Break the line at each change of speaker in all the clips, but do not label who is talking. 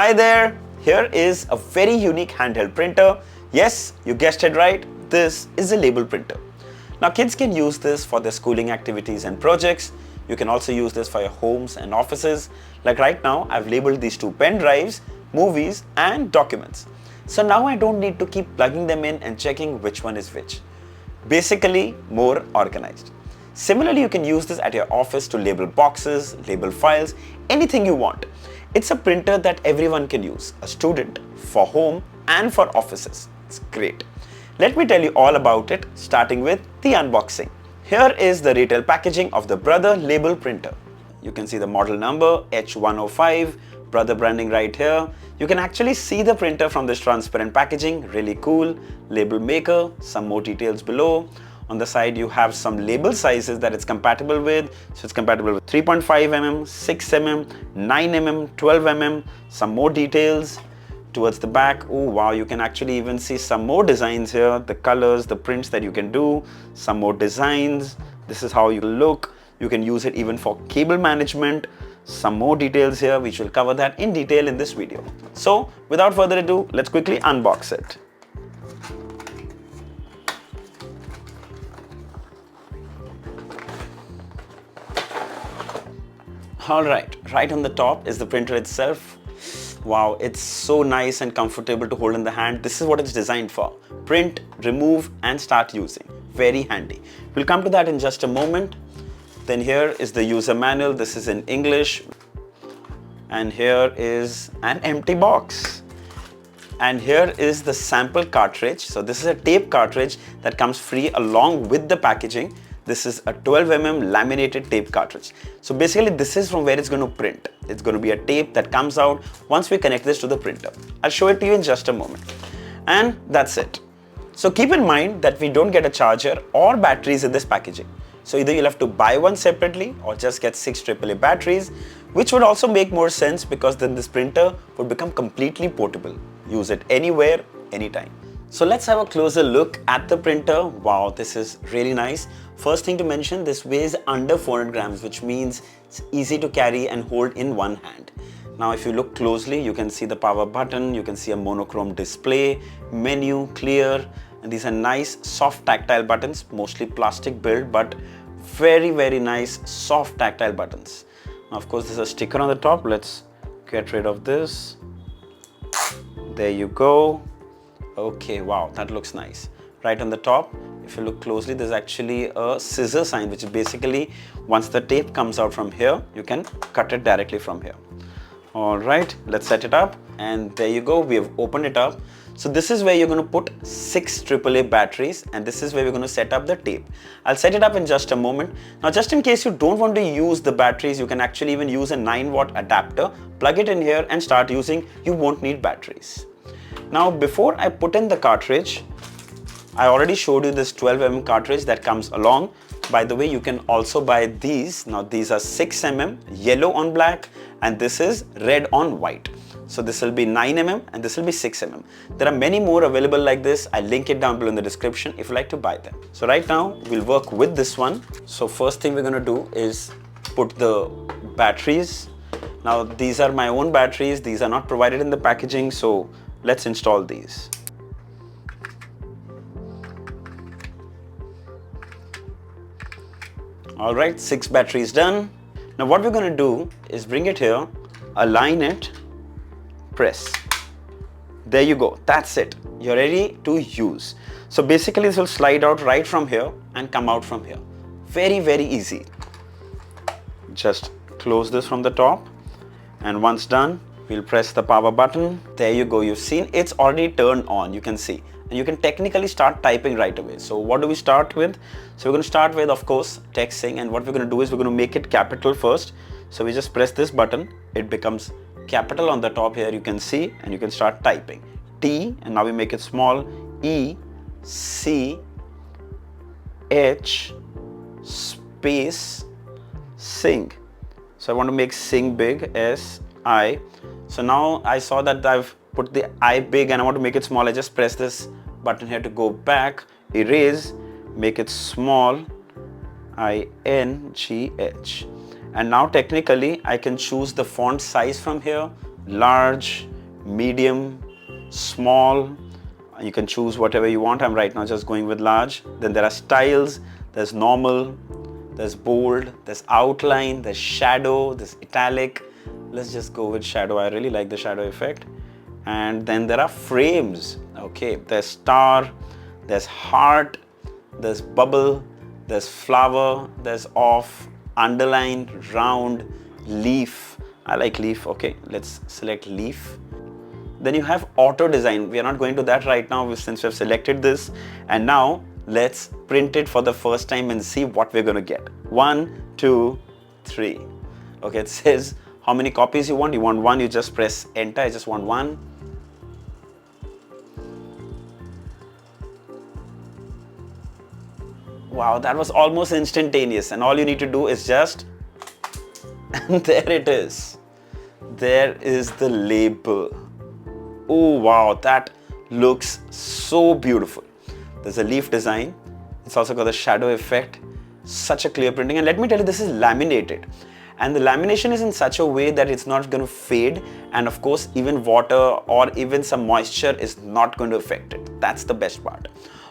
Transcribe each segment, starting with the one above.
Hi there, here is a very unique handheld printer. Yes, you guessed it right, this is a label printer. Now kids can use this for their schooling activities and projects. You can also use this for your homes and offices. Like right now, I've labeled these two pen drives, movies and documents. So now I don't need to keep plugging them in and checking which one is which. Basically, more organized. Similarly, you can use this at your office to label boxes, label files, anything you want. It's a printer that everyone can use, a student, for home and for offices. It's great. Let me tell you all about it, starting with the unboxing. Here is the retail packaging of the Brother label printer. You can see the model number H105, Brother branding right here. You can actually see the printer from this transparent packaging, really cool. Label maker, some more details below. On the side you have some label sizes that it's compatible with. So it's compatible with 3.5 mm, 6 mm, 9 mm, 12 mm, some more details. Towards the back, oh wow, you can actually even see some more designs here, the colors, the prints that you can do, some more designs. This is how you look. You can use it even for cable management. Some more details here, which will cover that in detail in this video. So without further ado, let's quickly unbox it. Alright, right on the top is the printer itself. Wow, it's so nice and comfortable to hold in the hand. This is what it's designed for. Print, remove and start using. Very handy. We'll come to that in just a moment. Then here is the user manual. This is in English. And here is an empty box. And here is the sample cartridge. So this is a tape cartridge that comes free along with the packaging. This is a 12 mm laminated tape cartridge. So basically this is from where it's going to print. It's going to be a tape that comes out once we connect this to the printer. I'll show it to you in just a moment. And that's it. So keep in mind that we don't get a charger or batteries in this packaging. So either you'll have to buy one separately or just get 6 AAA batteries, which would also make more sense because then this printer would become completely portable. Use it anywhere, anytime. So let's have a closer look at the printer. Wow, this is really nice. First thing to mention, this weighs under 400 grams, which means it's easy to carry and hold in one hand. Now, if you look closely, you can see the power button, you can see a monochrome display, menu, clear, and these are nice soft tactile buttons, mostly plastic build, but very, very nice soft tactile buttons. Now, of course, there's a sticker on the top. Let's get rid of this. There you go. Okay, wow, that looks nice. Right on the top, if you look closely, there's actually a scissor sign, which is basically once the tape comes out from here, you can cut it directly from here. All right, let's set it up. And there you go, we have opened it up. So this is where you're going to put 6 AAA batteries, and this is where we're going to set up the tape. I'll set it up in just a moment. Now, just in case you don't want to use the batteries, you can actually even use a 9-watt adapter, plug it in here and start using. You won't need batteries. Now, before I put in the cartridge, I already showed you this 12 mm cartridge that comes along. By the way, you can also buy these. Now, these are 6 mm, yellow on black, and this is red on white. So this will be 9 mm and this will be 6 mm. There are many more available like this. I'll link it down below in the description if you like to buy them. So right now, we'll work with this one. So first thing we're going to do is put the batteries. Now, these are my own batteries. These are not provided in the packaging. So let's install these. All right, 6 batteries done. Now what we're going to do is bring it here, align it, press. There you go. That's it. You're ready to use. So basically this will slide out right from here and come out from here. Very, very easy. Just close this from the top, and once done, we'll press the power button. There you go. You've seen it's already turned on. You can see. And you can technically start typing right away. So what do we start with? So we're going to start with, of course, texting. And what we're going to do is we're going to make it capital first. So we just press this button. It becomes capital on the top here. You can see, and you can start typing. T, and now we make it small. E, C, H, space, Singh. So I want to make Singh big, S, I. So now I saw that I've put the I big and I want to make it small. I just press this button here to go back, erase, make it small, INGH. And now technically I can choose the font size from here, large, medium, small. You can choose whatever you want. I'm right now just going with large. Then there are styles. There's normal, there's bold, there's outline, there's shadow, there's italic. Let's just go with shadow. I really like the shadow effect. And then there are frames. Okay, there's star, there's heart, there's bubble, there's flower, there's off, underline, round, leaf. I like leaf. Okay, let's select leaf. Then you have auto design. We are not going to that right now since we have selected this. And now let's print it for the first time and see what we're going to get. 1, 2, 3. Okay, it says how many copies you want. You want 1, you just press enter. I just want 1. Wow, that was almost instantaneous. And all you need to do is just, and there it is. There is the label. Oh wow, that looks so beautiful. There's a leaf design. It's also got the shadow effect. Such a clear printing. And let me tell you, this is laminated. And the lamination is in such a way that it's not going to fade. And of course, even water or even some moisture is not going to affect it. That's the best part.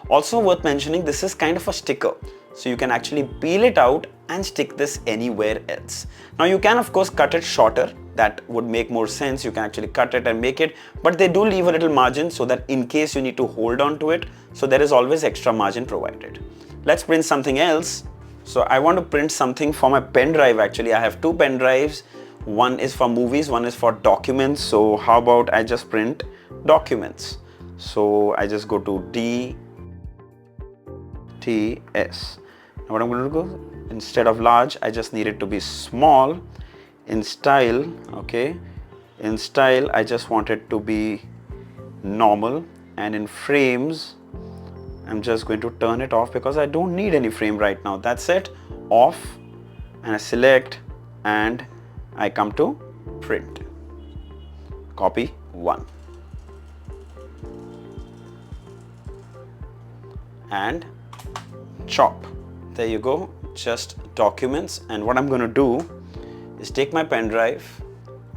Also worth mentioning, this is kind of a sticker. So you can actually peel it out and stick this anywhere else. Now you can of course cut it shorter. That would make more sense. You can actually cut it and make it, but they do leave a little margin so that in case you need to hold on to it, so there is always extra margin provided. Let's print something else. So I want to print something for my pen drive. Actually, I have 2 pen drives. One is for movies, one is for documents. So how about I just print documents? So I just go to DTS. Now what I'm going to do, instead of large, I just need it to be small. In style, okay, in style, I just want it to be normal. And in frames, I'm just going to turn it off because I don't need any frame right now. That's it, off, and I select and I come to print. Copy 1. And chop. There you go, just documents. And what I'm going to do is take my pen drive,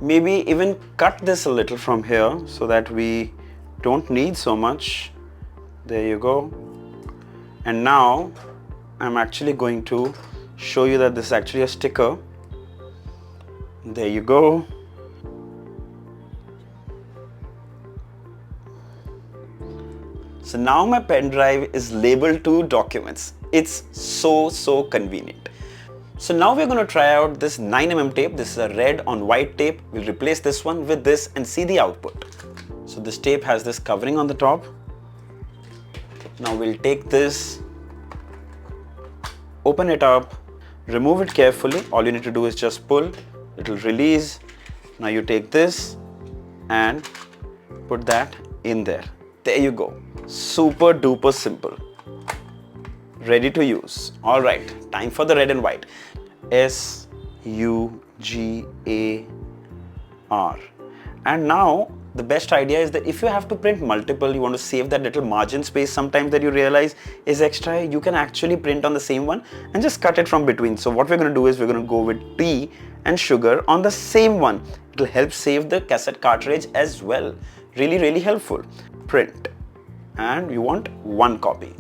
maybe even cut this a little from here so that we don't need so much. There you go. And now I'm actually going to show you that this is actually a sticker. There you go. So now my pen drive is labeled to documents. It's so convenient. So now we're going to try out this 9mm tape. This is a red on white tape. We'll replace this one with this and see the output. So this tape has this covering on the top. Now we'll take this, open it up, remove it carefully. All you need to do is just pull, it will release. Now you take this and put that in there. There you go. Super duper simple. Ready to use. All right, time for the red and white. SUGAR. And now the best idea is that if you have to print multiple, you want to save that little margin space sometimes that you realize is extra, you can actually print on the same one and just cut it from between. So what we're going to do is we're going to go with tea and sugar on the same one. It will help save the cassette cartridge as well. Really helpful. Print. And you want 1 copy.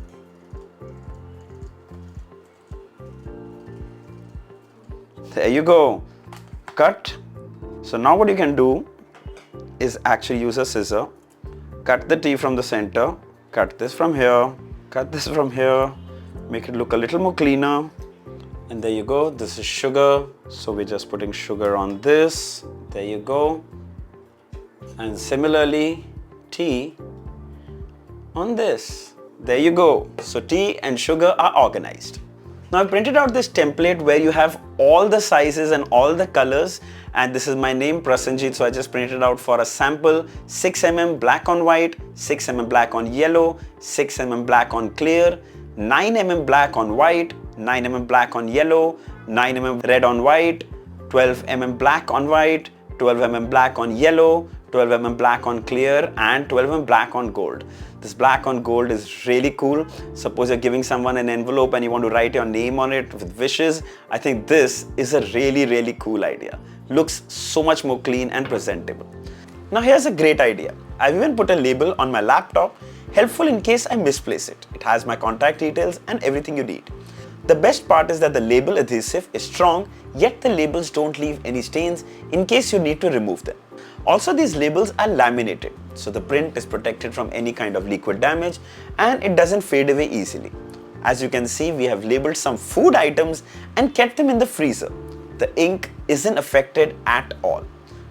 There you go. Cut. So now what you can do is actually use a scissor. Cut the tea from the center. Cut this from here. Cut this from here. Make it look a little more cleaner. And there you go. This is sugar. So we're just putting sugar on this. There you go. And similarly, tea on this. There you go. So tea and sugar are organized. Now I printed out this template where you have all the sizes and all the colors, and this is my name Prasenjit, so I just printed out for a sample 6mm black on white, 6mm black on yellow, 6mm black on clear, 9mm black on white, 9mm black on yellow, 9mm red on white, 12mm black on white, 12mm black on yellow, 12mm black on clear, and 12mm black on gold. This black on gold is really cool. Suppose you're giving someone an envelope and you want to write your name on it with wishes. I think this is a really cool idea. Looks so much more clean and presentable. Now here's a great idea. I've even put a label on my laptop, helpful in case I misplace it. It has my contact details and everything you need. The best part is that the label adhesive is strong, yet the labels don't leave any stains in case you need to remove them. Also, these labels are laminated, so the print is protected from any kind of liquid damage and it doesn't fade away easily. As you can see, we have labeled some food items and kept them in the freezer. The ink isn't affected at all.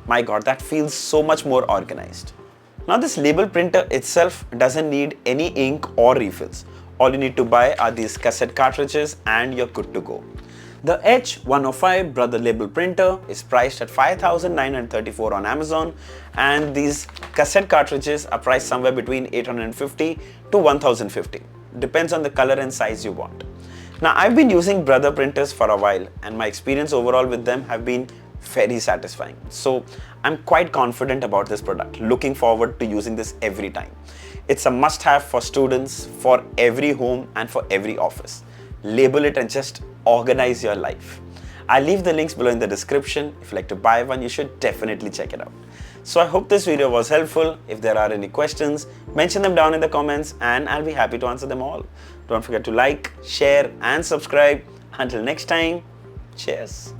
My God, that feels so much more organized. Now this label printer itself doesn't need any ink or refills. All you need to buy are these cassette cartridges and you're good to go. The H105 brother label printer is priced at 5,934 on Amazon, and these cassette cartridges are priced somewhere between 850 to 1,050. Depends on the color and size you want. Now I've been using brother printers for a while and my experience overall with them have been very satisfying. So I'm quite confident about this product. Looking forward to using this every time. It's a must-have for students, for every home and for every office. Label it and just organize your life. I'll leave the links below in the description. If you'd like to buy one, you should definitely check it out. So I hope this video was helpful. If there are any questions, mention them down in the comments and I'll be happy to answer them all. Don't forget to like, share and subscribe. Until next time, cheers.